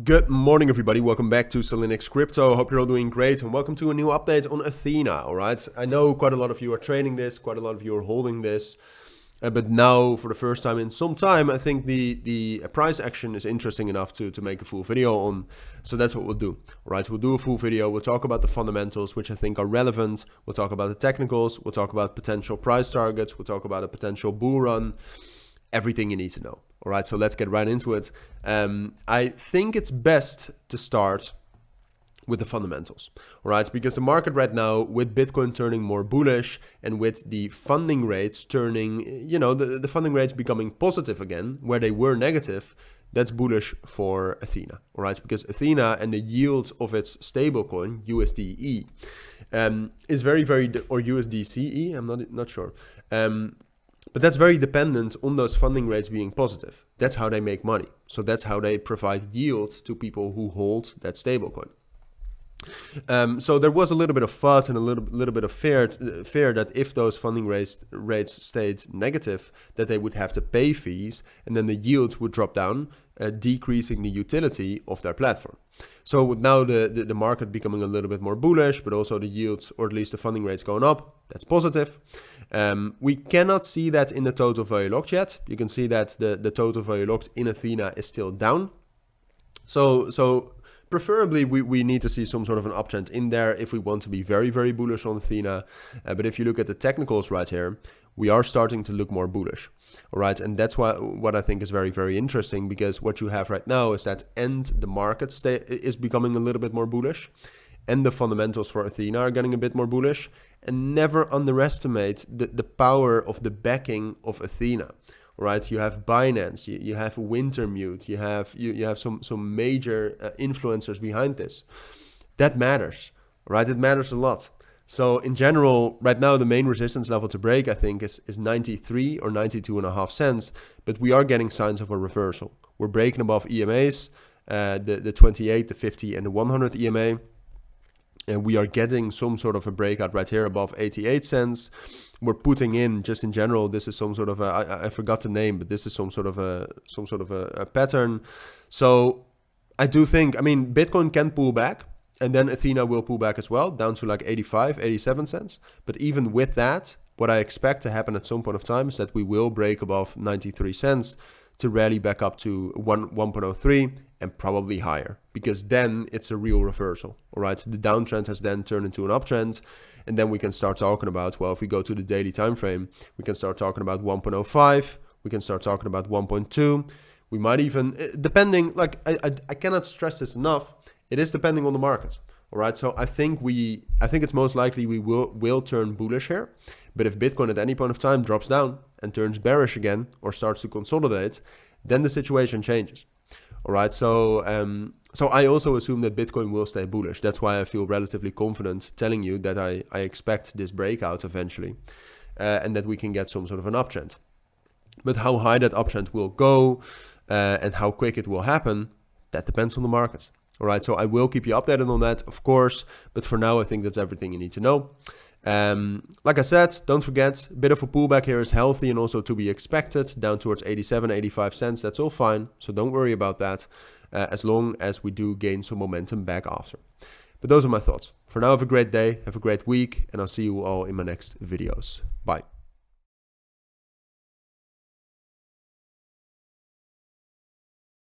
Good morning, everybody. Welcome back to Cilinix Crypto. Hope you're all doing great, and welcome to a new update on Ethena. All right, I know quite a lot of you are trading this, quite a lot of you are holding this, but now for the first time in some time, I think the price action is interesting enough to make a full video on. So that's what we'll do. All right, we'll do a full video. We'll talk about the fundamentals, which I think are relevant. We'll talk about the technicals. We'll talk about potential price targets. We'll talk about a potential bull run. Everything you need to know. All right, so let's get right into it. I think it's best to start with the fundamentals, all right? Because the market right now, with Bitcoin turning more bullish and with the funding rates turning, the funding rates becoming positive again, where they were negative, that's bullish for Ethena, all right? Because Ethena and the yield of its stablecoin, USDE, is very, or USDCE, I'm not sure. But that's very dependent on those funding rates being positive. That's how they make money. So that's how they provide yield to people who hold that stablecoin. So there was a little bit of FUD and a little bit of fear that if those funding rates stayed negative, that they would have to pay fees, and then the yields would drop down, decreasing the utility of their platform. So with now the market becoming a little bit more bullish, but also the yields, or at least the funding rates going up, that's positive. We cannot see that in the total value locked yet. You can see that the total value locked in Ethena is still down. So preferably, we need to see some sort of an uptrend in there if we want to be very, very bullish on Ethena. But if you look at the technicals right here, we are starting to look more bullish. All right, and that's what I think is very, very interesting, because what you have right now is that the market is becoming a little bit more bullish, and the fundamentals for Ethena are getting a bit more bullish. And never underestimate the power of the backing of Ethena. Right, you have Binance, you have Wintermute, you have some major influencers behind this. That matters, right? It matters a lot. So in general, right now the main resistance level to break, I think, is 93 or 92.5 cents. But we are getting signs of a reversal. We're breaking above EMAs, the 28, the 50, and the 100 EMA. And we are getting some sort of a breakout right here above 88 cents. We're putting in, just in general, this is some sort of I forgot the name, but this is some sort of a pattern. So I do think, Bitcoin can pull back, and then Ethena will pull back as well, down to like 85, 87 cents. But even with that, what I expect to happen at some point of time is that we will break above 93 cents to rally back up to 1.03 and probably higher, because then it's a real reversal. All right, the downtrend has then turned into an uptrend, and then we can start talking about, well, if we go to the daily time frame, we can start talking about 1.05, we can start talking about 1.2. We might even, depending, like I cannot stress this enough, it is depending on the market. All right, so I think it's most likely we will turn bullish here. But if Bitcoin at any point of time drops down and turns bearish again, or starts to consolidate, then the situation changes. All right, so I also assume that Bitcoin will stay bullish. That's why I feel relatively confident telling you that I expect this breakout eventually, and that we can get some sort of an uptrend. But how high that uptrend will go and how quick it will happen, that depends on the market. All right, so I will keep you updated on that, of course. But for now, I think that's everything you need to know. Like I said, don't forget, a bit of a pullback here is healthy and also to be expected, down towards 87, 85 cents. That's all fine. So don't worry about that, as long as we do gain some momentum back after. But those are my thoughts. For now, have a great day, have a great week, and I'll see you all in my next videos.